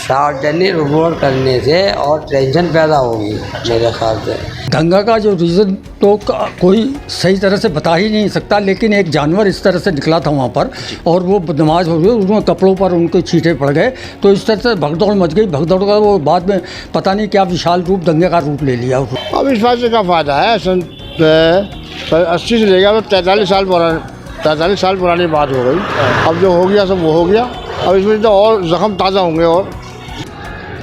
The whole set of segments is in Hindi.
सार्वजनिक रिपोर्ट करने से और टेंशन पैदा होगी मेरे ख्याल से। दंगा का जो रीज़न तो कोई सही तरह से बता ही नहीं सकता, लेकिन एक जानवर इस तरह से निकला था वहाँ पर और वो बदमाश हो गए, उसमें कपड़ों पर उनके छींटे पड़ गए, तो इस तरह से भगदौड़ मच गई। भगदौड़ का वो बाद में पता नहीं क्या विशाल रूप दंगे का रूप ले लिया। अब इस बात से क्या फ़ायदा है, सन 80 से लेकर तो 43 साल पुरानी बात हो गई। अब जो हो गया सब वो हो गया, अब इसमें तो और ज़ख्म ताज़ा होंगे। और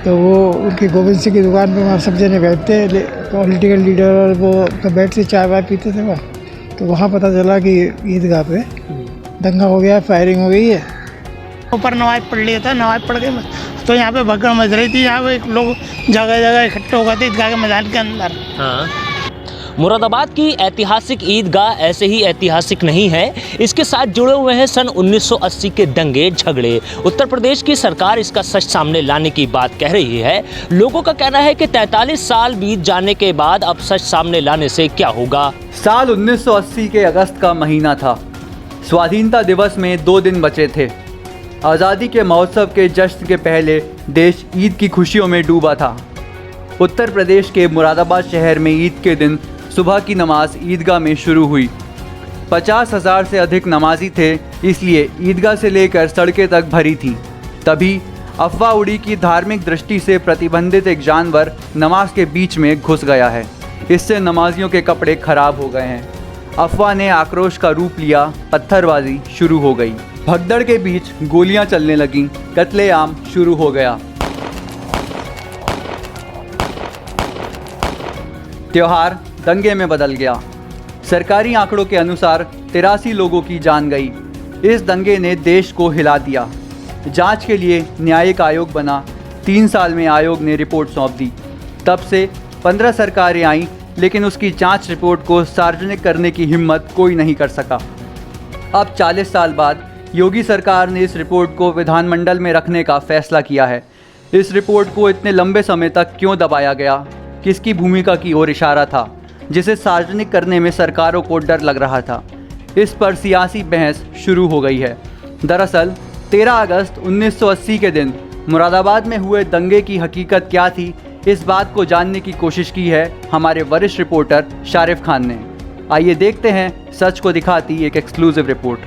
तो वो उनकी गोविंद सिंह की दुकान पे वहाँ सब जने बैठते, पॉलिटिकल लीडर और वो सब बैठ से चाय वाय पीते थे वहाँ। तो वहाँ पता चला कि ईदगाह पे दंगा हो गया, फायरिंग हो गई है। ऊपर नमाज पढ़ लिया था, नमाज पढ़ के तो यहाँ पे भगदड़ मच रही थी। यहाँ पे लोग जगह जगह इकट्ठे हो गए थे ईदगाह के मैदान के अंदर। हाँ। मुरादाबाद की ऐतिहासिक ईदगाह ऐसे ही ऐतिहासिक नहीं है, इसके साथ जुड़े हुए हैं सन 1980 के दंगे झगड़े। उत्तर प्रदेश की सरकार इसका सच सामने लाने की बात कह रही है। लोगों का कहना है कि 43 साल बीत जाने के बाद अब सच सामने लाने से क्या होगा। साल 1980 के अगस्त का महीना था। स्वाधीनता दिवस में 2 दिन बचे थे। आज़ादी के महोत्सव के जश्न के पहले देश ईद की खुशियों में डूबा था। उत्तर प्रदेश के मुरादाबाद शहर में ईद के दिन सुबह की नमाज ईदगाह में शुरू हुई। 50,000 से अधिक नमाजी थे, इसलिए ईदगाह से लेकर सड़कें तक भरी थी। तभी अफवाह उड़ी कि धार्मिक दृष्टि से प्रतिबंधित एक जानवर नमाज के बीच में घुस गया है। इससे नमाजियों के कपड़े खराब हो गए हैं। अफवाह ने आक्रोश का रूप लिया, पत्थरबाजी शुरू हो गई। भगदड़ के बीच गोलियां चलने लगीं, कत्लेआम शुरू हो गया। त्योहार दंगे में बदल गया। सरकारी आंकड़ों के अनुसार 83 लोगों की जान गई। इस दंगे ने देश को हिला दिया। जांच के लिए न्यायिक आयोग बना। 3 साल में आयोग ने रिपोर्ट सौंप दी। तब से 15 सरकारें आईं, लेकिन उसकी जांच रिपोर्ट को सार्वजनिक करने की हिम्मत कोई नहीं कर सका। अब 40 साल बाद योगी सरकार ने इस रिपोर्ट को विधानमंडल में रखने का फैसला किया है। इस रिपोर्ट को इतने लंबे समय तक क्यों दबाया गया? किसकी भूमिका की ओर इशारा था, जिसे सार्वजनिक करने में सरकारों को डर लग रहा था? इस पर सियासी बहस शुरू हो गई है। दरअसल 13 अगस्त 1980 के दिन मुरादाबाद में हुए दंगे की हकीकत क्या थी, इस बात को जानने की कोशिश की है हमारे वरिष्ठ रिपोर्टर शारिफ खान ने। आइए देखते हैं सच को दिखाती एक एक्सक्लूसिव रिपोर्ट।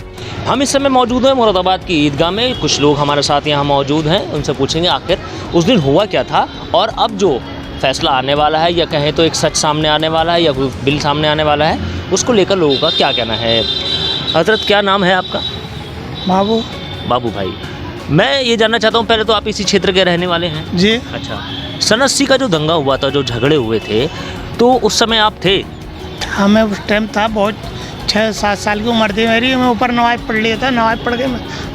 हम इस समय मौजूद हैं मुरादाबाद की ईदगाह में। कुछ लोग हमारे साथ यहाँ मौजूद हैं, उनसे पूछेंगे आखिर उस दिन हुआ क्या था और अब जो फैसला आने वाला है, या कहें तो एक सच सामने आने वाला है, या कोई बिल सामने आने वाला है, उसको लेकर लोगों का क्या कहना है। हजरत, क्या नाम है आपका? बाबू भाई, मैं ये जानना चाहता हूँ, पहले तो आप इसी क्षेत्र के रहने वाले हैं जी। अच्छा, सन 80 का जो दंगा हुआ था, जो झगड़े हुए थे, तो उस समय आप थे? हमें उस टाइम था, बहुत 6-7 साल की उम्र थी मेरी। मैं ऊपर नमाज पढ़ लिया था, नमाज पढ़ के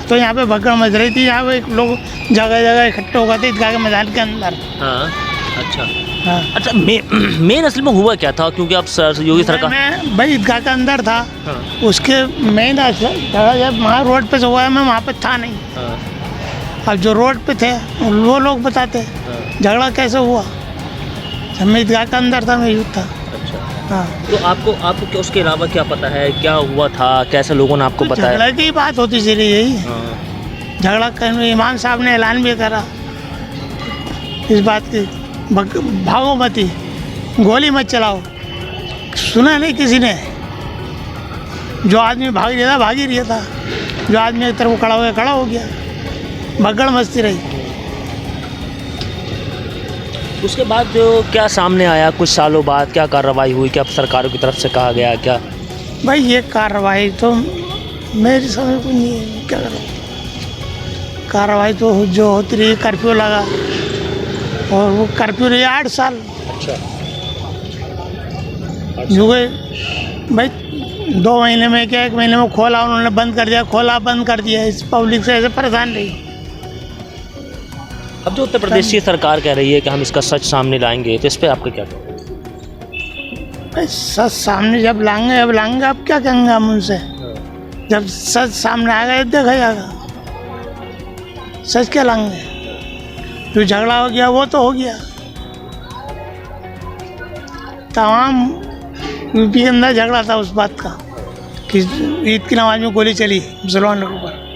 तो यहाँ पे भगदड़ मच रही थी। यहाँ पे लोग जगह जगह इकट्ठे हो गए थे ईदगाह के मैदान के अंदर। हाँ, अच्छा हाँ। अच्छा, मेन असल में हुआ क्या था? क्योंकि आप योगी सरकार मैं भाई ईदगाह के अंदर था। हाँ। उसके मेन जगह जब वहाँ रोड पे से हुआ है, मैं वहाँ पे था नहीं। हाँ। अब जो रोड पे थे वो लोग बताते झगड़ा कैसे हुआ। जब मैं ईदगाह के अंदर था, मैं यूथ था। अच्छा, हाँ। तो आपको क्या उसके अलावा क्या पता है, क्या हुआ था, कैसे लोगों ने आपको बताया? झगड़ा की बात होती चली यही। हाँ। झगड़ा करने इमाम साहब ने ऐलान भी करा इस बात की, भागो मती, गोली मत चलाओ। सुना नहीं किसी ने। जो आदमी भाग रहा था भाग ही रहा था, जो आदमी एक तरफ खड़ा हो गया। भगदड़ मचती रही। उसके बाद जो क्या सामने आया, कुछ सालों बाद क्या कार्रवाई हुई, क्या सरकारों की तरफ से कहा गया क्या? भाई ये कार्रवाई तो मेरी समझ को नहीं है, क्या करो। कार्रवाई तो जो होती रही, कर्फ्यू लगा और वो कर्फ्यू रही 8 साल। अच्छा, जो गए भाई 2 महीने में क्या 1 महीने में खोला, उन्होंने बंद कर दिया, खोला बंद कर दिया। इस पब्लिक से ऐसे परेशान रही। अब जो उत्तर प्रदेश की सरकार कह रही है कि हम इसका सच सामने लाएंगे, तो इस पर आपका क्या कहना है? भाई सच सामने जब लाएंगे अब क्या कहेंगे हम उनसे? जब सच सामने आएगा देखा जाएगा। सच क्या लाएंगे? जो झगड़ा हो गया वो तो हो गया। तमाम यूपी के अंदर झगड़ा था उस बात का कि ईद की नमाज में गोली चली मुसलमानों के ऊपर।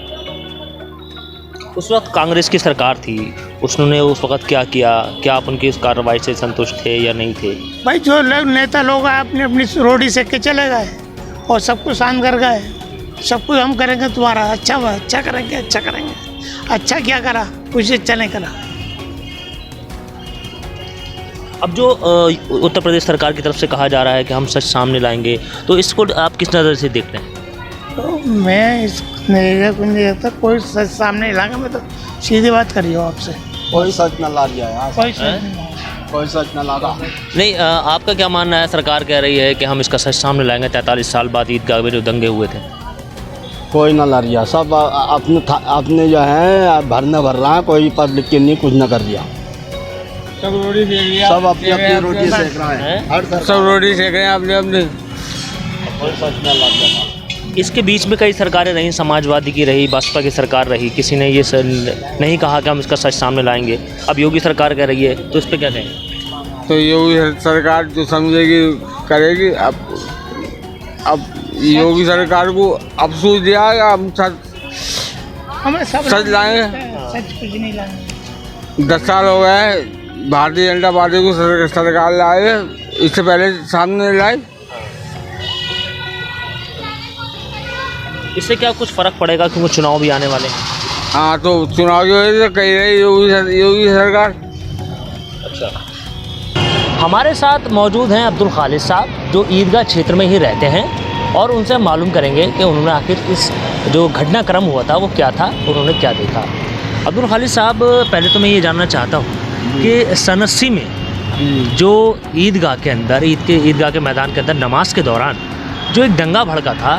उस वक्त कांग्रेस की सरकार थी, उन्होंने उस वक्त क्या किया, क्या आप उनकी इस कार्रवाई से संतुष्ट थे या नहीं थे? भाई जो लोग नेता लोग आए अपनी अपनी रोटी सेक के चले गए और सबको शांत कर गए। सब कुछ हम करेंगे तुम्हारा अच्छा हुआ, अच्छा करेंगे, अच्छा करेंगे। अच्छा क्या करा? कुछ अच्छा नहीं करा। अब जो उत्तर प्रदेश सरकार की तरफ से कहा जा रहा है कि हम सच सामने लाएंगे, तो इसको आप किस नज़र से देखते हैं? तो मैं इस नजरिए को नहीं देखता, कोई सच सामने लाएंगे। मैं तो सीधी बात करी हूँ आपसे, कोई सच न ला दिया यार, कोई सच नहीं। कोई सच न लाता। नहीं, आपका क्या मानना है? सरकार कह रही है कि हम इसका सच सामने लाएंगे 43 साल बाद ईदगाह में जो दंगे हुए थे। कोई ना ला रिया, सब अपने जो है भरना भर रहा है, कोई पब्लिक के नहीं कुछ न कर दिया। सब रोटी सेक लिया, सब अपनी अपनी रोटी सेक रहा है, सब रोटी सेक रहे हैं अपने अपने। कोई सच न ला दिया। इसके बीच में कई सरकारें रहीं, समाजवादी की रही, बसपा की सरकार रही, किसी ने ये नहीं कहा कि हम इसका सच सामने लाएंगे। अब योगी सरकार कह रही है, तो इस पर क्या कहें? तो योगी सरकार जो समझेगी करेगी। अब योगी सरकार को अफसोस दिया है, हम हमें सब सच लाएंगे। सच कुछ नहीं लाएंगे। 10 साल हो गए भारतीय जनता पार्टी को सरकार लाए, इससे पहले सामने लाए। इससे क्या कुछ फ़र्क पड़ेगा क्योंकि चुनाव भी आने वाले हैं? हाँ, तो चुनाव की वजह से कही रही योगी सरकार। अच्छा, हमारे साथ मौजूद हैं अब्दुल खालिद साहब, जो ईदगाह क्षेत्र में ही रहते हैं, और उनसे मालूम करेंगे कि उन्होंने आखिर इस जो घटनाक्रम हुआ था वो क्या था, उन्होंने क्या देखा। अब्दुल खालिद साहब, पहले तो मैं ये जानना चाहता हूँ कि सन 80 में जो ईदगाह के अंदर ईदगाह के मैदान के अंदर नमाज के दौरान जो एक दंगा भड़का था,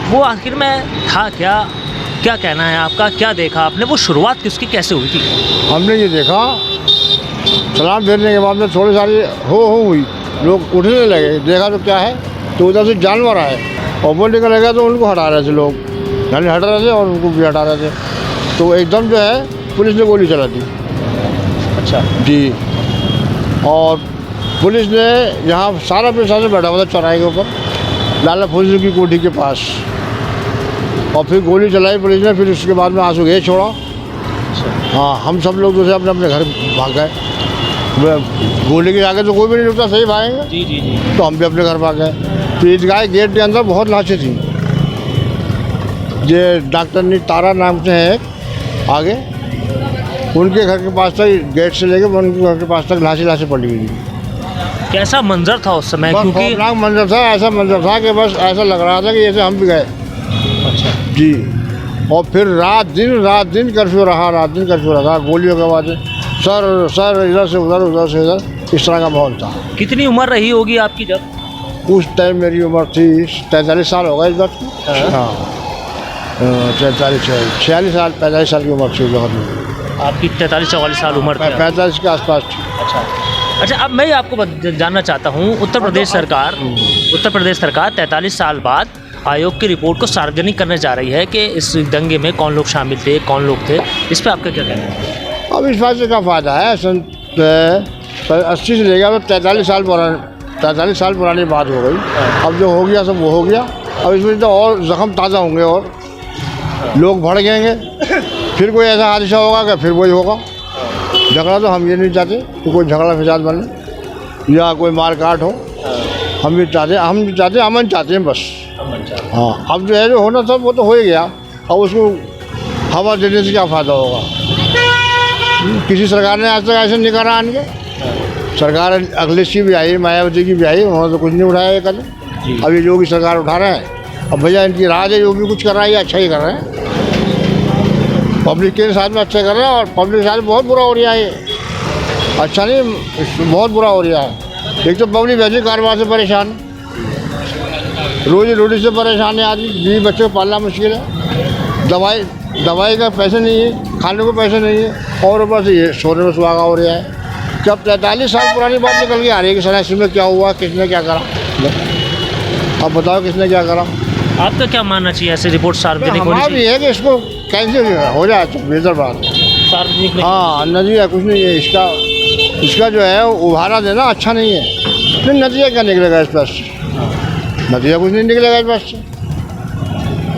वो आखिर में था क्या? क्या कहना है आपका? क्या देखा आपने? वो शुरुआत किसकी कैसे हुई थी? हमने ये देखा, सलाम फेरने के बाद में थोड़ी सारी हो हुई, लोग उठने लगे, देखा तो क्या है, तो उधर से जानवर आए और वो निकल गया, तो उनको हटा रहे थे लोग, यानी हट रहे थे और उनको भी हटा रहे थे, तो एकदम जो है पुलिस ने गोली चला दी। अच्छा जी, और पुलिस ने यहाँ सारा प्रशासन बैठा हुआ था चौराहे के ऊपर, लाला फौजी की कोठी के पास, और फिर गोली चलाई पुलिस ने। फिर उसके बाद में आंसू गए छोड़ा। हाँ, हम सब लोग जो थे अपने अपने घर भाग गए। गोली के आगे तो कोई भी नहीं रुकता, सही भागेंगे। जी जी जी। तो हम भी अपने घर भाग गए। तो ईदगाह गेट के अंदर बहुत लाशें थी। ये डॉक्टर नी तारा नाम से है एक आगे, उनके घर के पास तक, गेट से लेके उनके घर के पास तक लाशें पड़ी हुई थी। कैसा मंजर था उस समय? क्योंकि खौफनाक मंजर था, ऐसा मंजर था कि बस ऐसा लग रहा था कि जैसे हम भी गए। अच्छा जी, और फिर रात दिन कर्फ्यू रहा, रात दिन कर्फ्यू रहा, गोलियों के बाद सर इधर से उधर, इस तरह का माहौल था। कितनी उम्र रही होगी आपकी जब? उस टाइम मेरी उम्र थी 43 साल हो गए इस वक्त। हाँ, 46 साल 45 साल की उम्र थी उस वक्त। आपकी 43-44 साल उम्र थी? 45 के आसपास थी। अच्छा, अब मैं आपको जानना चाहता हूँ, उत्तर प्रदेश सरकार 43 साल बाद आयोग की रिपोर्ट को सार्वजनिक करने जा रही है कि इस दंगे में कौन लोग शामिल थे, कौन लोग थे। इस पर आपका क्या कहना है? अब इस बात से क्या फ़ायदा है? सन 80 से लेकर तो 43 साल पुरानी बात हो गई। अब जो हो गया सब वो हो गया। अब इसमें तो और ज़ख्म ताज़ा होंगे और लोग भड़केंगे, फिर कोई ऐसा हादसा होगा कि फिर वही होगा। झगड़ा तो हम ये नहीं चाहते कि कोई झगड़ा फसाद बने या कोई मार काट हो। हम भी चाहते अमन चाहते हैं बस। हाँ, अब जो है जो होना था वो तो हो ही गया। अब उसको हवा देने से क्या फ़ायदा होगा? किसी सरकार ने आज तक ऐसे नहीं करा आन के। सरकार अखिलेश की भी आई, मायावती की भी आई, उन्होंने तो कुछ नहीं उठाया ये कदम। अब ये योगी सरकार उठा रहे हैं। अब भैया इनकी राज है, योगी कुछ कर रहा है या अच्छा ही कर रहे हैं। पब्लिक के साथ में अच्छा कर रहे हैं और पब्लिक के साथ बहुत बुरा हो रहा है। ये अच्छा नहीं, बहुत बुरा हो रहा है। एक तो पब्लिक वैसे कारोबार से परेशान है, रोजी रोटी से परेशान है आदमी, बीवी बच्चों को पालना मुश्किल है, दवाई का पैसे नहीं है, खाने को पैसे नहीं है, और ऊपर से ये सोने में सुहागा हो रहा है। जब 43 साल पुरानी बात निकल के आ रही है कि सर में क्या हुआ, किसने क्या करा। अब बताओ किसने क्या करा। आपका क्या मानना चाहिए ऐसे रिपोर्ट सार्वजनिक होनी हमारा चाहिए? भी है कि इसको कैंसिल हो जाए तो बेहतर बात है। सार्वजनिक नहीं? हाँ, नतीजा कुछ नहीं है इसका जो है उभारा देना अच्छा नहीं है। फिर नतीजा क्या निकलेगा इस पर से? नतीजा कुछ नहीं निकलेगा इस पर से।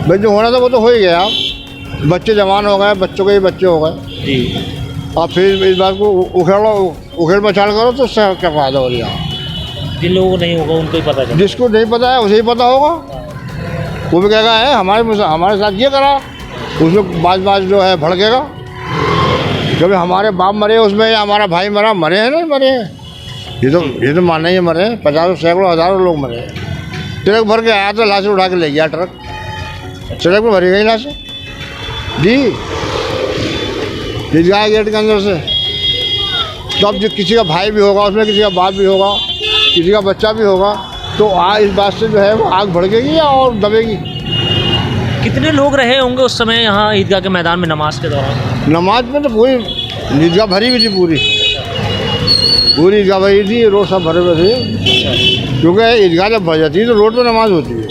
भाई जो होना था वो तो हो ही गया। बच्चे जवान हो गए, बच्चों के ही बच्चे हो गए। जी। और फिर इस बात को उखेड़ पछाड़ करो तो उससे क्या फ़ायदा हो रहा है। जिन लोगों को नहीं होगा उनको ही पता चला। जिसको नहीं पता है उसे ही पता होगा, वो भी कहेगा है हमारे साथ ये करा, उसमें बाज जो है भड़केगा। जब हमारे बाप मरे उसमें या हमारा भाई मरा, मरे हैं नहीं मरे हैं, ये तो मानना ही मरे हैं। 50 सैकड़ों हज़ारों लोग मरे हैं। ट्रक भर के आया तो लाशें उठा के ले गया ट्रक में भरी गई लाशें जी ईदगाह गेट के अंदर से। तो अब जो किसी का भाई भी होगा उसमें, किसी का बाप भी होगा, किसी का बच्चा भी होगा, तो इस बात से जो है वो आग भड़केगी या और दबेगी। कितने लोग रहे होंगे उस समय यहाँ ईदगाह के मैदान में नमाज के दौरान? नमाज में तो पूरी ईदगाह भरी हुई थी, पूरी ईदगाह भरी थी, रोड सब भरे हुए थे। क्योंकि ईदगाह जब भर जाती है तो रोड पर नमाज होती है।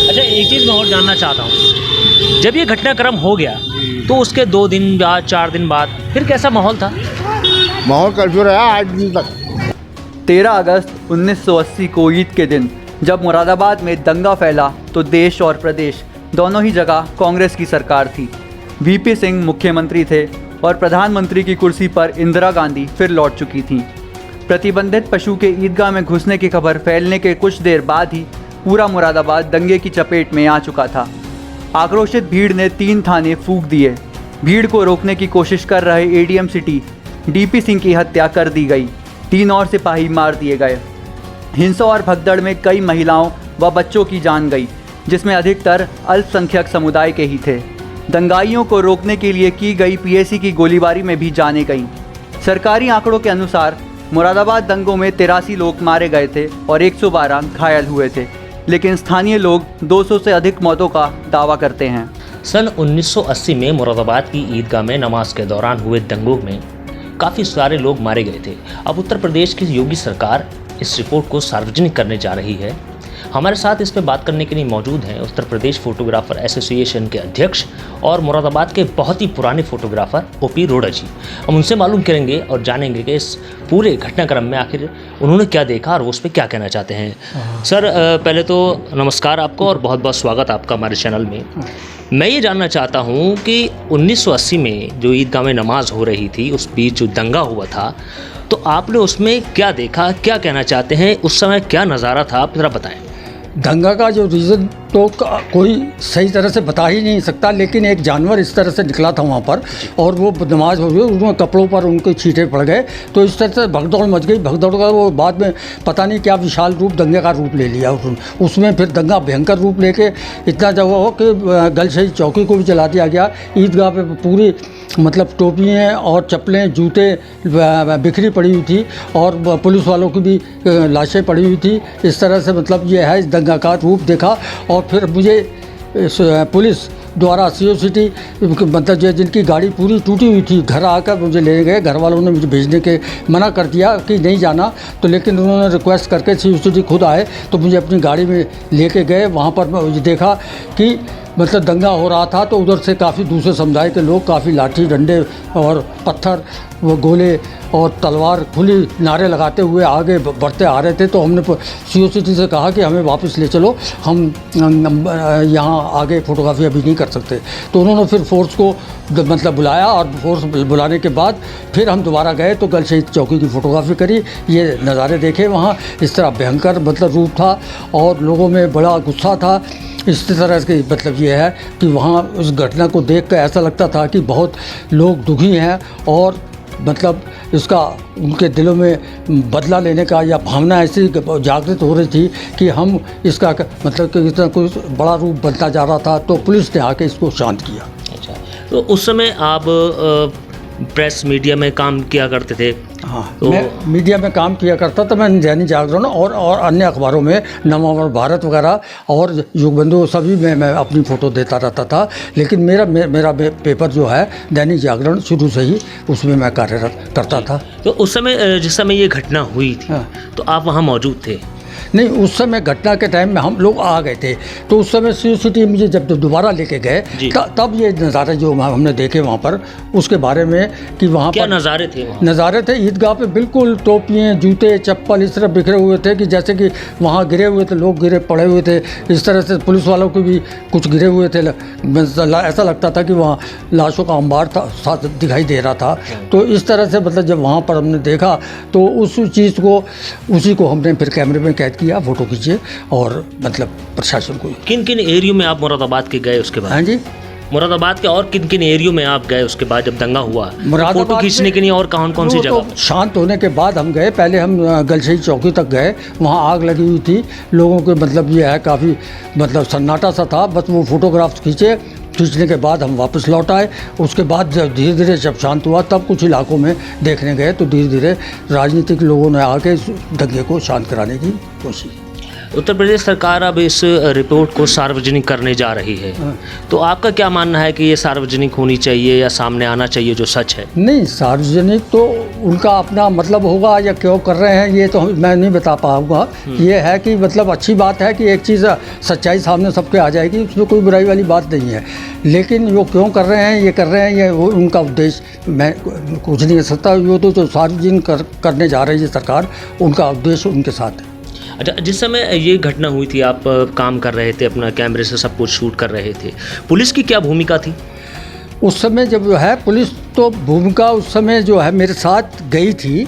अच्छा, एक चीज़ मैं और जानना चाहता हूँ, जब ये घटनाक्रम हो गया तो उसके 2 दिन बाद 4 दिन बाद फिर कैसा माहौल था? माहौल कर्फ्यू रहा 8 दिन तक। 13 अगस्त 1980 को ईद के दिन जब मुरादाबाद में दंगा फैला तो देश और प्रदेश दोनों ही जगह कांग्रेस की सरकार थी। वीपी सिंह मुख्यमंत्री थे और प्रधानमंत्री की कुर्सी पर इंदिरा गांधी फिर लौट चुकी थीं। प्रतिबंधित पशु के ईदगाह में घुसने की खबर फैलने के कुछ देर बाद ही पूरा मुरादाबाद दंगे की चपेट में आ चुका था। आक्रोशित भीड़ ने 3 थाने फूंक दिए। भीड़ को रोकने की कोशिश कर रहे एडीएम सिटी डीपी सिंह की हत्या कर दी गई। 3 और सिपाही मार दिए गए। हिंसा और भगदड़ में कई महिलाओं व बच्चों की जान गई, जिसमें अधिकतर अल्पसंख्यक समुदाय के ही थे। दंगाइयों को रोकने के लिए की गई पीएसी की गोलीबारी में भी जानें गईं। सरकारी आंकड़ों के अनुसार मुरादाबाद दंगों में 83 लोग मारे गए थे और 112 घायल हुए थे, लेकिन स्थानीय लोग 200 से अधिक मौतों का दावा करते हैं। सन 1980 में मुरादाबाद की ईदगाह में नमाज के दौरान हुए दंगों में काफ़ी सारे लोग मारे गए थे। अब उत्तर प्रदेश की योगी सरकार इस रिपोर्ट को सार्वजनिक करने जा रही है। हमारे साथ इस पर बात करने के लिए मौजूद हैं उत्तर प्रदेश फोटोग्राफर एसोसिएशन के अध्यक्ष और मुरादाबाद के बहुत ही पुराने फोटोग्राफर ओपी रोड़ा जी। हम उनसे मालूम करेंगे और जानेंगे कि इस पूरे घटनाक्रम में आखिर उन्होंने क्या देखा और वो उस पर क्या कहना चाहते हैं। सर, पहले तो नमस्कार आपको और बहुत बहुत स्वागत आपका हमारे चैनल में। मैं ये जानना चाहता हूँ कि 1980 में जो ईदगाह में नमाज हो रही थी, उस बीच जो दंगा हुआ था, तो आपने उसमें क्या देखा, क्या कहना चाहते हैं, उस समय क्या नज़ारा था, आप ज़रा बताएं। दंगा का जो रीज़न तो कोई सही तरह से बता ही नहीं सकता, लेकिन एक जानवर इस तरह से निकला था वहाँ पर और वो नमाज हो गई, उसमें कपड़ों पर उनके छींटे पड़ गए, तो इस तरह से भगदौड़ मच गई। भगदौड़ का वो बाद में पता नहीं क्या विशाल रूप दंगे का रूप ले लिया उसमें फिर दंगा भयंकर रूप लेके इतना जगह हो कि गलशही चौकी को भी जला दिया गया। ईदगाह पे पूरी मतलब टोपियाँ और चप्पलें जूते बिखरी पड़ी हुई थी और पुलिस वालों की भी लाशें पड़ी हुई थी। इस तरह से मतलब ये है इस दंगा का रूप देखा। और फिर मुझे पुलिस द्वारा सीओ सिटी मतलब जिनकी गाड़ी पूरी टूटी हुई थी, घर आकर मुझे ले गए। घर वालों ने मुझे भेजने के मना कर दिया कि नहीं जाना, तो लेकिन उन्होंने रिक्वेस्ट करके सीओ सिटी खुद आए तो मुझे अपनी गाड़ी में लेके गए। वहाँ पर मुझे देखा कि मतलब दंगा हो रहा था, तो उधर से काफ़ी दूसरे समुदाय के लोग काफ़ी लाठी डंडे और पत्थर वो गोले और तलवार खुली नारे लगाते हुए आगे बढ़ते आ रहे थे। तो हमने सीओ सिटी से कहा कि हमें वापस ले चलो, हम यहाँ आगे फ़ोटोग्राफी अभी नहीं कर सकते। तो उन्होंने फिर फोर्स को मतलब बुलाया और फोर्स बुलाने के बाद फिर हम दोबारा गए तो गलशहीद चौकी की फ़ोटोग्राफी करी। ये नज़ारे देखे वहाँ, इस तरह भयंकर मतलब रूप था और लोगों में बड़ा गुस्सा था। इस तरह के मतलब ये है कि वहाँ उस घटना को देख कर ऐसा लगता था कि बहुत लोग दुखी हैं और मतलब इसका उनके दिलों में बदला लेने का या भावना ऐसी जागृत हो रही थी कि हम इसका मतलब कि इतना कोई बड़ा रूप बनता जा रहा था। तो पुलिस ने आके इसको शांत किया। अच्छा, तो उस समय आप प्रेस मीडिया में काम किया करते थे? हाँ, तो मैं मीडिया में काम किया करता था। मैं दैनिक जागरण और अन्य अखबारों में नवंबर भारत वगैरह और युगबंधु सभी में मैं अपनी फ़ोटो देता रहता था। लेकिन मेरा पेपर जो है दैनिक जागरण शुरू से ही उसमें मैं कार्यरत करता था। तो उस समय जिस समय ये घटना हुई थी, हाँ। तो आप वहाँ मौजूद थे? नहीं, उस समय घटना के टाइम में हम लोग आ गए थे, तो उस समय CCTV मुझे जब दोबारा लेके गए तब ये नज़ारे जो हमने देखे वहाँ पर, उसके बारे में कि वहाँ क्या पर नज़ारे थे वहाँ? नज़ारे थे ईदगाह पे, बिल्कुल टोपियाँ, जूते, चप्पल इस तरह बिखरे हुए थे कि जैसे कि वहाँ गिरे हुए थे, लोग गिरे पड़े हुए थे। इस तरह से पुलिस वालों को भी कुछ गिरे हुए थे, ऐसा लगता था कि वहाँ लाशों का अंबार था साथ दिखाई दे रहा था। तो इस तरह से मतलब जब वहाँ पर हमने देखा तो उस चीज़ को, उसी को हमने फिर कैमरे में कैद किया, फ़ोटो खींचे और मतलब प्रशासन को। किन किन एरियो में आप मुरादाबाद के गए उसके बाद? हाँ जी, मुरादाबाद के और किन किन एरियो में आप गए उसके बाद जब दंगा हुआ? मुरादाबाद फोटो खींचने के लिए और कौन सी जगह? तो शांत होने के बाद हम गए, पहले हम गलशही चौकी तक गए, वहाँ आग लगी हुई थी, लोगों के मतलब ये है काफ़ी मतलब सन्नाटा सा था, बस वो फोटोग्राफ्स खींचने के बाद हम वापस लौट आए। उसके बाद जब धीरे धीरे जब शांत हुआ तब कुछ इलाकों में देखने गए, तो धीरे धीरे राजनीतिक लोगों ने आके इस दंगे को शांत कराने की कोशिश। उत्तर प्रदेश सरकार अब इस रिपोर्ट को सार्वजनिक करने जा रही है, तो आपका क्या मानना है कि ये सार्वजनिक होनी चाहिए या सामने आना चाहिए जो सच है? नहीं, सार्वजनिक तो उनका अपना मतलब होगा, या क्यों कर रहे हैं ये तो मैं नहीं बता पाऊँगा। ये है कि मतलब अच्छी बात है कि एक चीज़ सच्चाई सामने सबके आ जाएगी, उसमें कोई बुराई वाली बात नहीं है, लेकिन वो क्यों कर रहे हैं, ये कर रहे हैं, ये वो उनका उद्देश्य मैं कुछ नहीं कर सकता। वो तो जो सार्वजनिक करने जा रही है सरकार, उनका उद्देश्य उनके साथ है। अच्छा, जिस समय ये घटना हुई थी आप काम कर रहे थे, अपना कैमरे से सब कुछ शूट कर रहे थे, पुलिस की क्या भूमिका थी उस समय? जब जो है पुलिस तो भूमिका उस समय जो है मेरे साथ गई थी,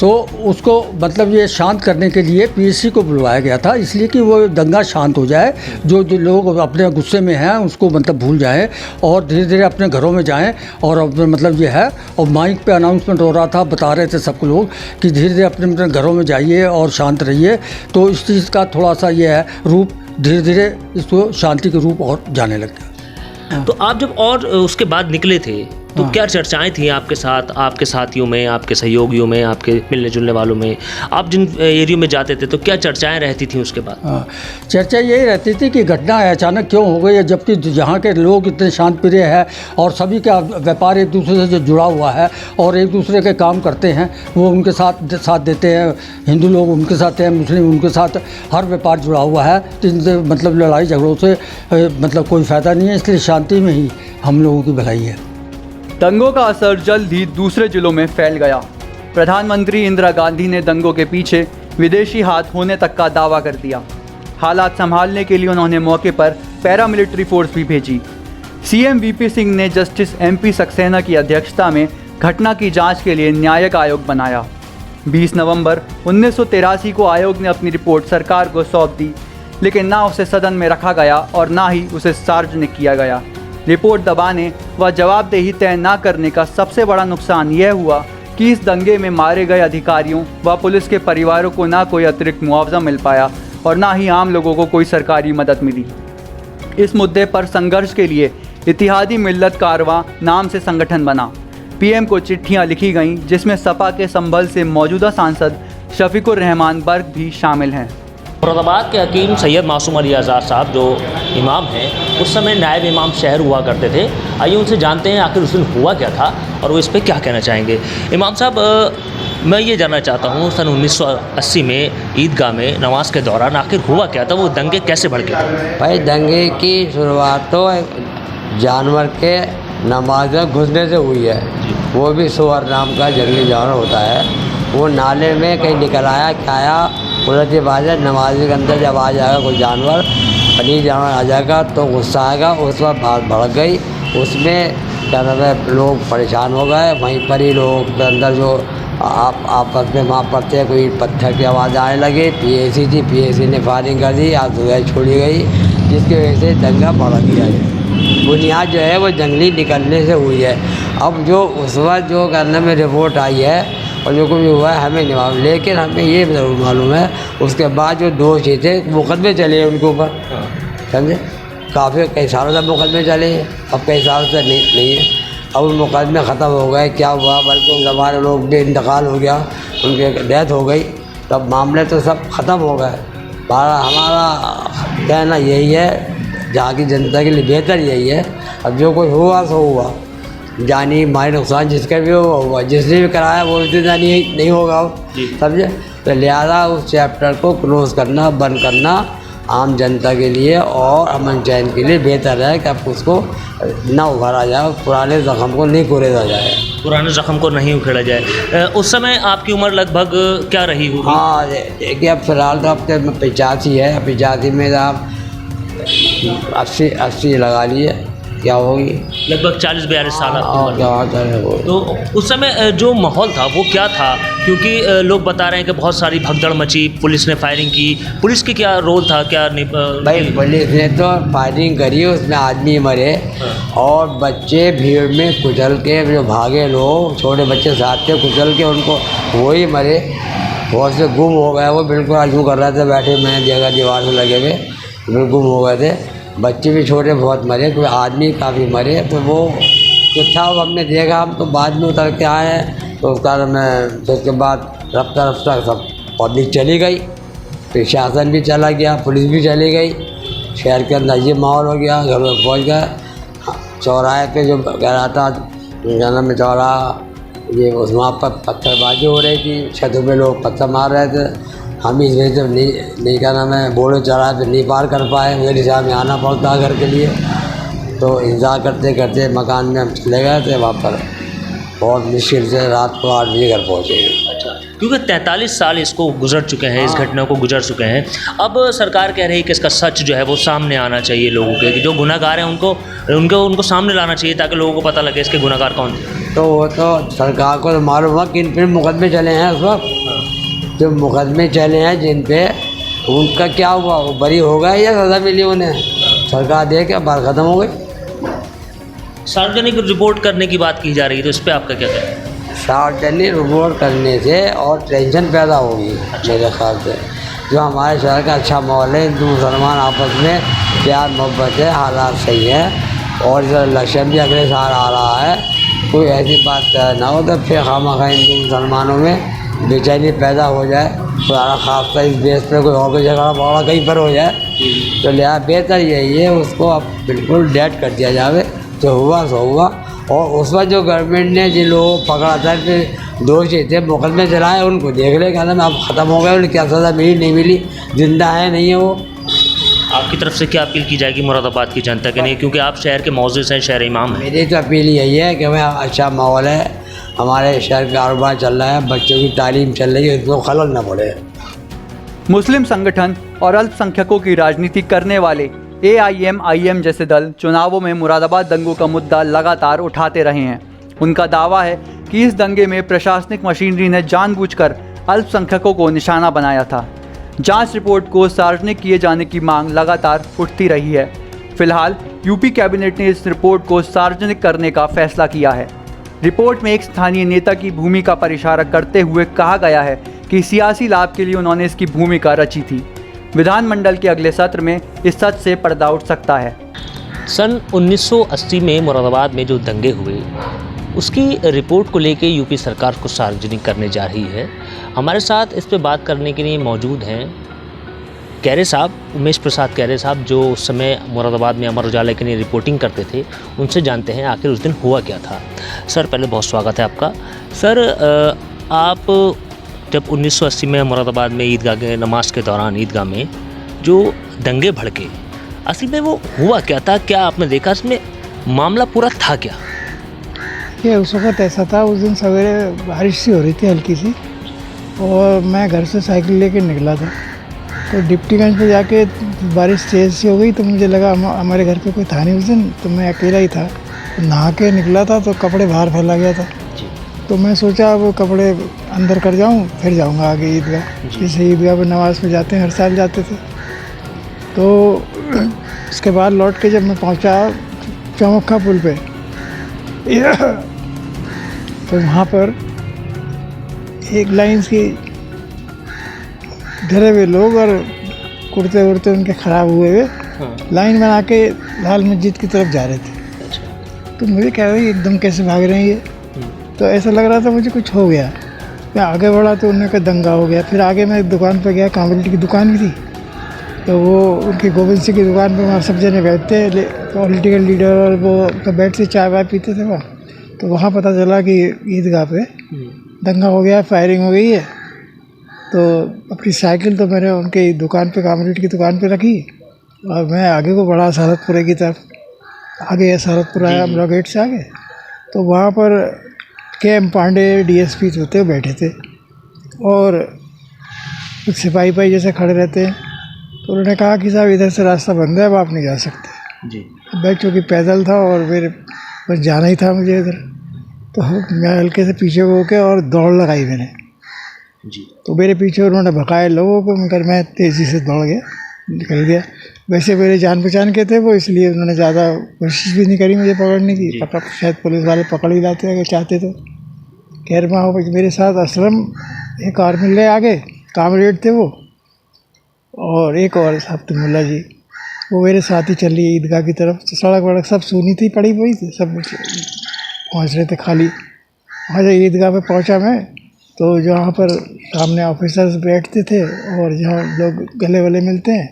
तो उसको मतलब ये शांत करने के लिए PSC को बुलवाया गया था, इसलिए कि वो दंगा शांत हो जाए, जो लोग अपने गुस्से में हैं उसको मतलब भूल जाएं और धीरे धीरे अपने घरों में जाएं। और मतलब ये है, और माइक पे अनाउंसमेंट हो रहा था, बता रहे थे सबको लोग कि धीरे धीरे अपने अपने घरों में जाइए और शांत रहिए। तो इस चीज़ का थोड़ा सा ये है रूप, धीरे धीरे इसको शांति के रूप और जाने लग गया। तो आप जब और उसके बाद निकले थे तो क्या चर्चाएं थी आपके साथ, आपके साथियों में, आपके सहयोगियों में, आपके मिलने जुलने वालों में? आप जिन एरियो में जाते थे तो क्या चर्चाएं रहती थी उसके बाद? चर्चा यही रहती थी कि घटना अचानक क्यों हो गई, जबकि यहाँ के लोग इतने शांत प्रिय हैं और सभी का व्यापार एक दूसरे से जो जुड़ा हुआ है और एक दूसरे के काम करते हैं, वो उनके साथ देते हैं, हिंदू लोग उनके साथ हैं, मुस्लिम उनके साथ, हर व्यापार जुड़ा हुआ है। तो इनसे मतलब लड़ाई झगड़ों से मतलब कोई फ़ायदा नहीं है, इसलिए शांति में ही हम लोगों की भलाई है। दंगों का असर जल्द ही दूसरे जिलों में फैल गया। प्रधानमंत्री इंदिरा गांधी ने दंगों के पीछे विदेशी हाथ होने तक का दावा कर दिया। हालात संभालने के लिए उन्होंने मौके पर पैरामिलिट्री फोर्स भी भेजी। CM VP सिंह ने जस्टिस MP सक्सेना की अध्यक्षता में घटना की जांच के लिए न्यायिक आयोग बनाया। 20 नवंबर 1983 को आयोग ने अपनी रिपोर्ट सरकार को सौंप दी, लेकिन ना उसे सदन में रखा गया और ना ही उसे सार्वजनिक किया गया। रिपोर्ट दबाने व जवाबदेही तय न करने का सबसे बड़ा नुकसान यह हुआ कि इस दंगे में मारे गए अधिकारियों व पुलिस के परिवारों को ना कोई अतिरिक्त मुआवजा मिल पाया और ना ही आम लोगों को कोई सरकारी मदद मिली। इस मुद्दे पर संघर्ष के लिए इत्तेहादी मिल्लत कारवां नाम से संगठन बना। PM को चिट्ठियां लिखी गईं, जिसमें सपा के संभल से मौजूदा सांसद शफीकुर रहमान बर्ग भी शामिल हैं। मुरादाबाद के हकीम सैयद मासूम अली आज़ाद साहब जो इमाम हैं, उस समय नायब इमाम शहर हुआ करते थे। आइए उनसे जानते हैं आखिर उस दिन हुआ क्या था और वो इस पर क्या कहना चाहेंगे। इमाम साहब, मैं ये जानना चाहता हूँ, सन 1980 में ईदगाह में नमाज के दौरान आखिर हुआ क्या था, वो दंगे कैसे भड़के थे? भाई दंगे की शुरुआत तो जानवर के नमाज में घुसने से हुई है। वो भी सुअर नाम का जंगली जानवर होता है, वो नाले में कहीं निकल आया, क्या आया, उलट के बाद नमाज के अंदर जब आ जाएगा कोई जानवर, पनीर जानवर आ जाएगा तो गुस्सा आएगा, उस पर बात भड़क गई, उसमें क्या नाम है, लोग परेशान हो गए। वहीं पर ही लोग के अंदर जो आपस में मार पड़ते हैं, कोई पत्थर की आवाज़ आने लगी। PSC थी, PSC ने फायरिंग कर दी, आग छोड़ी गई, जिसकी वजह से दंगा भड़क गया है। बुनियाद जो है वो जंगली निकलने से हुई है। अब जो उस वक्त जो करने में रिपोर्ट आई है और जो कुछ हुआ है हमें नहीं मालूम, लेकिन हमें ये ज़रूर मालूम है उसके बाद जो दोषी थे मुकदमे चले उनके ऊपर, समझे, काफ़ी कई सालों तक मुकदमे चले, अब कई सालों से नहीं है। अब मुकदमे ख़त्म हो गए, क्या हुआ, बल्कि हमारे लोग भी इंतकाल हो गया, उनकी डेथ हो गई, तब मामले तो सब ख़त्म हो गए। हमारा कहना यही है, जहाँ की जनता के लिए बेहतर यही है, अब जो कुछ हुआ सो हुआ, जानी माली नुकसान जिसका भी हो, जिसने भी कराया वो इतना नहीं होगा, समझे। तो लिहाजा उस चैप्टर को क्लोज करना, बंद करना आम जनता के लिए और अमन चैन के लिए बेहतर है कि अब उसको ना उभारा जाए, पुराने ज़ख्म को नहीं कुरेदा जाए, पुराने ज़ख्म को नहीं उखेड़ा जाए। उस समय आपकी उम्र लगभग क्या रही होगी? हाँ देखिए, अब फिलहाल तो अब 85 है, 85 में आप 80 लगा लिए, क्या होगी, लगभग 40-42 साल आपकी और उम्र। क्या होता है वो। तो उस समय जो माहौल था वो क्या था? क्योंकि लोग बता रहे हैं कि बहुत सारी भगदड़ मची, पुलिस ने फायरिंग की, पुलिस की क्या रोल था, क्या भाई पुलिस ने तो फायरिंग करी, उसमें आदमी मरे और बच्चे भीड़ में कुचल के, जो भागे लोग छोटे बच्चे साथ थे, कुचल के उनको वही मरे, बहुत से गुम हो गए, वो बिल्कुल आजू कर रहे थे बैठे, मैंने देखा दीवार से लगे हुए, बिल्कुल गुम हो गए थे, बच्चे भी छोटे बहुत मरे, कोई आदमी काफ़ी मरे। तो वो जो था वो हमने देखा, हम तो बाद में उतर के आए हैं, तो उसका मैं तो उसके बाद रफ्ता सब पब्लिक चली गई, प्रशासन भी चला गया, पुलिस भी चली गई, शहर के अंदर ये माहौल हो गया, घर में पहुँच गया। चौराहे पे जो कह रहा था जन्म में चौराहा, ये उस वहाँ पर पत्थरबाजी हो रही थी, छतों पे लोग पत्थर मार रहे थे, हम इस वजह से नहीं क्या नाम है, बोर्ड चौराहे पे नहीं पार कर पाए, मेरे साथ में आना पड़ता घर के लिए, तो इंतज़ार करते करते मकान में हम चले गए थे, वहाँ पर बहुत मुश्किल से रात को 8 बजे घर पहुँचे। अच्छा, क्योंकि 43 साल इसको गुजर चुके हैं, इस घटना को गुजर चुके हैं। अब सरकार कह रही है कि इसका सच जो है वो सामने आना चाहिए, लोगों के कि जो गुनहगार हैं उनको सामने लाना चाहिए, ताकि लोगों को पता लगे इसके गुनहगार कौन थे। तो वो तो सरकार को तो मालूम हुआ कि इन पर मुकदमे चले हैं उस वक्त, जो मुकदमे चले हैं जिन पे, उनका क्या हुआ, वो बरी हो गए या सज़ा मिली उन्हें, सरकार दे के बात ख़त्म हो गई। सार्वजनिक रिपोर्ट करने की बात की जा रही है, तो इस पर आपका क्या कहना है? सार्वजनिक रिपोर्ट करने से और टेंशन पैदा होगी मेरे ख्याल से। जो हमारे शहर का अच्छा माहौल है, हिंदू मुसलमान आपस में प्यार मोहब्बत है, हालात सही है, और इधर इलेक्शन भी अगले साल आ रहा है, कोई ऐसी बात ना हो तो फिर खामखा हिंदू मुसलमानों में बेचैनी पैदा हो जाए, पुराना खासा इस बेस पर कोई और झगड़ा बड़ा कहीं पर हो जाए, तो लिहाजा बेहतर यही है उसको अब बिल्कुल डेट कर दिया जाए, जो हुआ सो हुआ। और उस वक्त जो गवर्नमेंट ने जिन लोगों को पकड़ा था, फिर दोषी थे, मुकदमे चलाए, उनको देख ले, कहना अब ख़त्म हो गया, उन्हें क्या सज़ा मिली नहीं मिली, जिंदा है नहीं है वो। आपकी तरफ से क्या अपील की जाएगी मुरादाबाद की जनता के लिए, क्योंकि आप शहर के मौजूद हैं, शहर इमाम हैं? मेरी तो अपील यही है कि भाई अच्छा माहौल है, हमारे शहर का कारोबार चल रहा है, बच्चों की तालीम चल रही है, इसको खलल ना पड़े। मुस्लिम संगठन और अल्पसंख्यकों की राजनीति करने वाले AIM जैसे दल चुनावों में मुरादाबाद दंगों का मुद्दा लगातार उठाते रहे हैं। उनका दावा है कि इस दंगे में प्रशासनिक मशीनरी ने जानबूझकर अल्पसंख्यकों को निशाना बनाया था। जांच रिपोर्ट को सार्वजनिक किए जाने की मांग लगातार उठती रही है। फिलहाल यूपी कैबिनेट ने इस रिपोर्ट को सार्वजनिक करने का फैसला किया है। रिपोर्ट में एक स्थानीय नेता की भूमिका पर इशारा करते हुए कहा गया है कि सियासी लाभ के लिए उन्होंने इसकी भूमिका रची थी। विधानमंडल के अगले सत्र में इस सच से पर्दा उठ सकता है। सन 1980 में मुरादाबाद में जो दंगे हुए, उसकी रिपोर्ट को लेके यूपी सरकार को सार्वजनिक करने जा रही है। हमारे साथ इस पे बात करने के लिए मौजूद हैं कैरे साहब, उमेश प्रसाद कैरे साहब, जो उस समय मुरादाबाद में अमर उजाला के लिए रिपोर्टिंग करते थे। उनसे जानते हैं आखिर उस दिन हुआ क्या था। सर, पहले बहुत स्वागत है आपका। सर, आप जब 1980 में मुरादाबाद में ईदगाह के नमाज के दौरान ईदगाह में जो दंगे भड़के, असल में वो हुआ क्या था, क्या आपने देखा, इसमें मामला पूरा था क्या? ये उस वक्त ऐसा था, उस दिन सवेरे बारिश सी हो रही थी हल्की सी, और मैं घर से साइकिल लेके निकला था, तो डिप्टीगंज पे जाके बारिश तेज़ सी हो गई, तो मुझे लगा हमारे घर पे कोई था नहीं उस दिन, तो मैं अकेला ही था। नहा के निकला था तो कपड़े बाहर फैला गया था, तो मैं सोचा वो कपड़े अंदर कर जाऊं, फिर जाऊंगा आगे ईदगाह। जैसे ईदगाह पर नमाज़ में जाते हैं, हर साल जाते थे। तो उसके बाद लौट के जब मैं पहुंचा चौमुखा पुल पे, तो वहाँ पर एक लाइन की डरे हुए लोग और कुर्ते वुर्ते उनके ख़राब हुए हुए लाइन बना के लाल मस्जिद की तरफ जा रहे थे। तो मुझे कह रही एकदम कैसे भाग रहे हैं ये, तो ऐसा लग रहा था मुझे कुछ हो गया। मैं आगे बढ़ा तो उन्होंने कहा दंगा हो गया। फिर आगे मैं दुकान पर गया, कांवलेटी की दुकान भी थी, तो वो उनकी गोविंद सिंह की दुकान पर वहाँ सब जने बैठते, पॉलिटिकल लीडर और वो तो बैठ से चाय वाय पीते थे वहाँ। तो वहाँ पता चला कि ईदगाह पे दंगा हो गया, फायरिंग हो गई है। तो अपनी साइकिल तो मैंने उनके दुकान पे, कामरेड की दुकान पे रखी और मैं आगे को बढ़ा सरहदपुरे की तरफ। आगे है सरहदपुर आया, अमरा गेट से आगे, तो वहाँ पर के.एम. पांडे डीएसपी होते हुए बैठे थे और कुछ सिपाही भाई जैसे खड़े रहते हैं। तो उन्होंने कहा कि साहब इधर से रास्ता बंद है, अब आप नहीं जा सकते जी। मैं चूँकि पैदल था और मेरे बस जाना ही था मुझे इधर, तो मैं हल्के से पीछे हो के और दौड़ लगाई मैंने। जी। तो मेरे पीछे उन्होंने भगाए लोगों को, मगर मैं तेज़ी से दौड़ गया, निकल गया। वैसे मेरे जान पहचान के थे वो, इसलिए उन्होंने ज़्यादा कोशिश भी नहीं करी मुझे पकड़ने की। शायद पुलिस वाले पकड़ ही लाते अगर चाहते तो। खैर वहाँ मेरे साथ असलम एक और मिल गए आगे, कामरेड थे वो, और एक और साहब थे मुल्ला जी, वो मेरे साथ ही चल रही ईदगाह की तरफ। तो सड़क वड़क सब सूनी थी, पड़ी हुई थी, सब पहुँच रहे थे खाली। वहाँ जब ईदगाह पे पहुँचा मैं, तो जहाँ पर सामने ऑफिसर्स बैठते थे और जहाँ लोग गले वले मिलते हैं,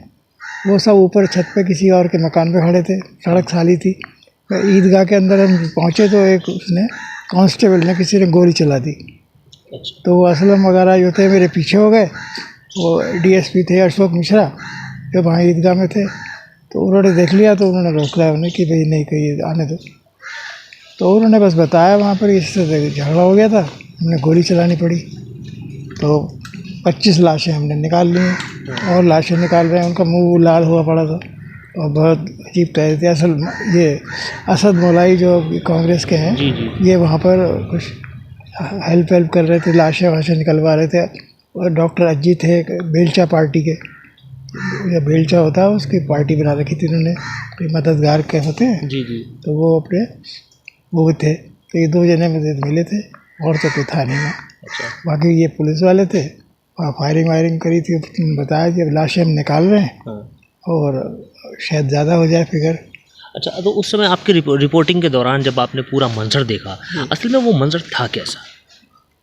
वो सब ऊपर छत पे किसी और के मकान पे खड़े थे। सड़क खाली थी। ईदगाह के अंदर हम पहुँचे तो एक उसने कांस्टेबल ने, किसी ने गोली चला दी। तो वो असलम वगैरह जो थे मेरे पीछे हो गए। वो डीएसपी थे अशोक मिश्रा, जो वहाँ ईदगाह में थे। तो उन्होंने देख लिया तो उन्होंने रोक लिया उन्हें कि भाई नहीं, कहीं आने दो। तो उन्होंने बस बताया वहाँ पर इससे झगड़ा हो गया था, हमने गोली चलानी पड़ी। तो 25 लाशें हमने निकाल ली हैं और लाशें निकाल रहे हैं। उनका मुंह लाल हुआ पड़ा था और बहुत अजीब तरह थे। असल ये असद मौलाई जो कांग्रेस के हैं, ये वहाँ पर कुछ हेल्प कर रहे थे, लाशें वाशें निकलवा रहे थे। और डॉक्टर अज्जी थे बेलचा पार्टी के, या बेलचा होता है उसकी पार्टी बना रखी थी उन्होंने, कोई मददगार के होते हैं। जी जी। तो वो अपने वो थे। तो ये 2 जने मुझे मिले थे और तो कोई था नहीं मैं। अच्छा। बाकी ये पुलिस वाले थे और फायरिंग वायरिंग करी थी। बताया कि अब लाशें हम निकाल रहे हैं और शायद ज़्यादा हो जाए फिगर। अच्छा, तो उस समय आपकी रिपोर्टिंग के दौरान जब आपने पूरा मंजर देखा, असल में वो मंजर था कैसा?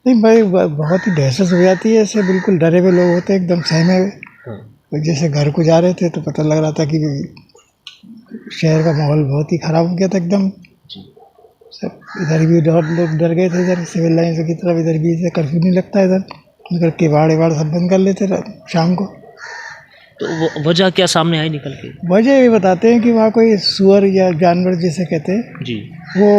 नहीं भाई, बहुत ही दहशत हो जाती है ऐसे। बिल्कुल डरे हुए लोग होते हैं, एकदम सहमे हुए। जैसे घर को जा रहे थे तो पता लग रहा था कि शहर का माहौल बहुत ही ख़राब हो गया था एकदम। सब इधर भी लोग डर गए थे, इधर सिविल लाइन की तरफ। इधर भी कर्फ्यू नहीं लगता इधर, इधर किवाड़ वाड़ सब बंद कर लेते शाम को। तो वजह क्या सामने आई निकल के? वजह ये बताते हैं कि वहाँ कोई सुअर या जानवर जिसे कहते हैं जी, वो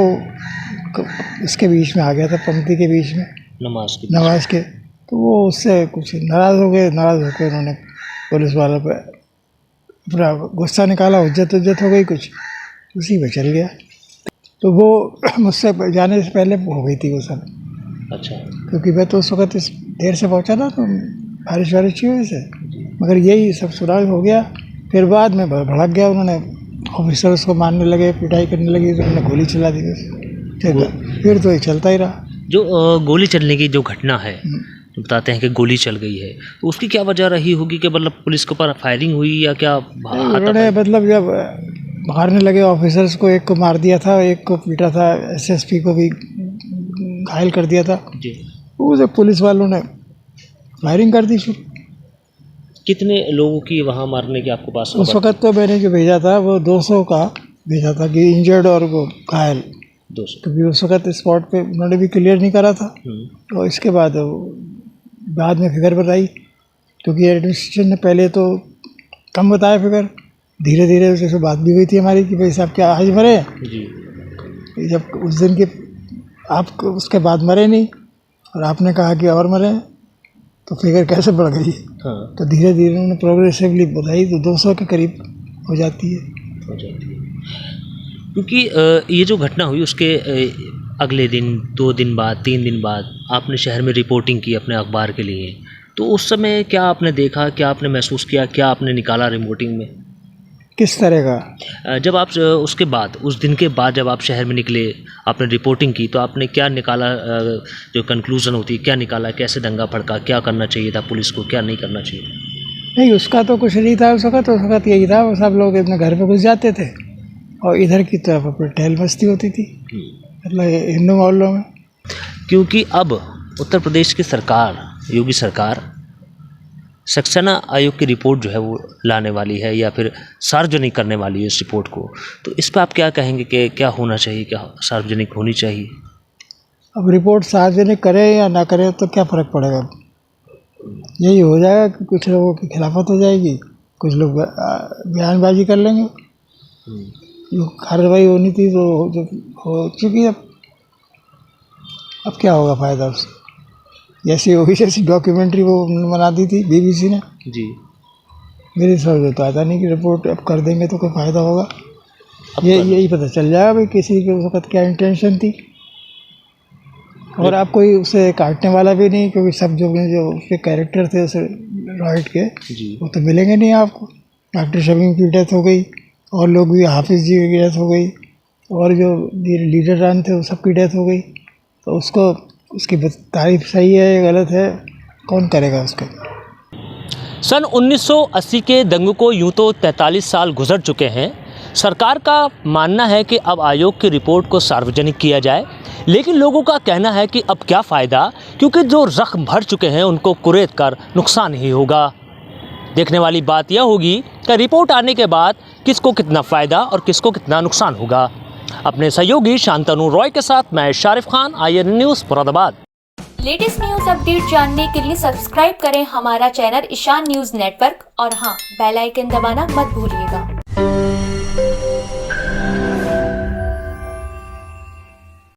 इसके बीच में आ गया था, पंक्ति के बीच में, नमाज के। तो वो उससे कुछ नाराज़ हो गए। नाराज़ होकर उन्होंने पुलिस वालों पर पूरा गुस्सा निकाला, उज्जत हो गई कुछ, उसी में चल गया। तो वो मुझसे जाने से पहले हो गई थी वो सब। अच्छा। क्योंकि मैं तो उस वक्त देर से पहुंचा था, तो बारिश वारिश की वजह से। मगर यही सब सुराग हो गया। फिर बाद में भड़क गया, उन्होंने ऑफिसर्स को मारने लगे, पिटाई करने लगी, तो उन्होंने गोली चला दी बस। फिर तो ये चलता ही रहा। जो गोली चलने की जो घटना है, तो बताते हैं कि गोली चल गई है, तो उसकी क्या वजह रही होगी? कि मतलब पुलिस के ऊपर फायरिंग हुई या क्या? उन्होंने मतलब जब मारने लगे ऑफिसर्स को, एक को मार दिया था, एक को पीटा था, एसएसपी को भी घायल कर दिया था जी। वो जब पुलिस वालों ने फायरिंग कर दी शुरू। कितने लोगों की वहाँ मारने की आपको पास? उस वक्त तो मैंने जो भेजा था वो 200 का भेजा था कि इंजर्ड और वो घायल 200। क्योंकि उस वक्त स्पॉट पे उन्होंने भी क्लियर नहीं करा था। और इसके बाद में फिगर बताई, क्योंकि एडमिनिस्ट्रेशन ने पहले तो कम बताया फिगर, धीरे धीरे उससे बात भी हुई थी हमारी कि भाई साहब क्या आज मरे जी। जब उस दिन के आप उसके बाद मरे नहीं और आपने कहा कि और मरे, तो फिगर कैसे बढ़ गई? तो धीरे धीरे उन्होंने प्रोग्रेसिवली बताई, तो 200 के करीब हो जाती है। क्योंकि ये जो घटना हुई उसके अगले दिन, 2 दिन बाद, 3 दिन बाद आपने शहर में रिपोर्टिंग की अपने अखबार के लिए। तो उस समय क्या आपने देखा, क्या आपने महसूस किया, क्या आपने निकाला रिपोर्टिंग में? किस तरह का? जब आप उसके बाद, उस दिन के बाद जब आप शहर में निकले, आपने रिपोर्टिंग की, तो आपने क्या निकाला? जो कंक्लूज़न होती है, क्या निकाला? कैसे दंगा भड़का? क्या करना चाहिए था पुलिस को, क्या नहीं करना चाहिए? नहीं, उसका तो कुछ नहीं था उस वक्त यही था, वो सब लोग अपने घर पे घुस जाते थे और इधर की तरफ अपनी टहल मस्ती होती थी, मतलब हिंदू मोहल्लों में। क्योंकि अब उत्तर प्रदेश की सरकार, योगी सरकार, सक्सेना आयोग की रिपोर्ट जो है वो लाने वाली है या फिर सार्वजनिक करने वाली है इस रिपोर्ट को। तो इस पर आप क्या कहेंगे कि क्या होना चाहिए, क्या सार्वजनिक होनी चाहिए? अब रिपोर्ट सार्वजनिक करें या ना करें तो क्या फ़र्क पड़ेगा, यही हो जाएगा कि कुछ लोगों की खिलाफत हो जाएगी, कुछ लोग बयानबाजी कर लेंगे। जो कार्रवाई होनी थी तो जो हो चुकी है, अब क्या होगा फ़ायदा उससे। जैसी होगी जैसी डॉक्यूमेंट्री वो बना दी थी BBC ने जी। मेरे समझ तो आता नहीं कि रिपोर्ट अब कर देंगे तो कोई फ़ायदा होगा। यही पता चल जाएगा भाई किसी के उस वक्त क्या इंटेंशन थी। और आप कोई उसे काटने वाला भी नहीं, क्योंकि सब जो उसके कैरेक्टर थे उसे राइट के वो तो मिलेंगे नहीं आपको। डॉक्टर शमीम की डेथ हो गई और लोग भी, हाफिज़ जी की डेथ हो गई और जो लीडर रन थे वो सबकी डेथ हो गई, तो उसको उसकी तारीफ सही है या गलत है कौन करेगा उसका। सन 1980 के दंगे को यूं तो 43 साल गुजर चुके हैं। सरकार का मानना है कि अब आयोग की रिपोर्ट को सार्वजनिक किया जाए, लेकिन लोगों का कहना है कि अब क्या फ़ायदा, क्योंकि जो ज़ख्म भर चुके हैं उनको कुरेद कर नुकसान ही होगा। देखने वाली बात यह होगी कि रिपोर्ट आने के बाद किसको कितना फ़ायदा और किसको कितना नुकसान होगा। अपने सहयोगी शांतनु रॉय के साथ मैं Sharif Khan, IN news Moradabad. Latest news update जानने के लिए सब्सक्राइब करें हमारा चैनल ईशान न्यूज नेटवर्क और हाँ, बेल आइकन दबाना मत भूलिएगा।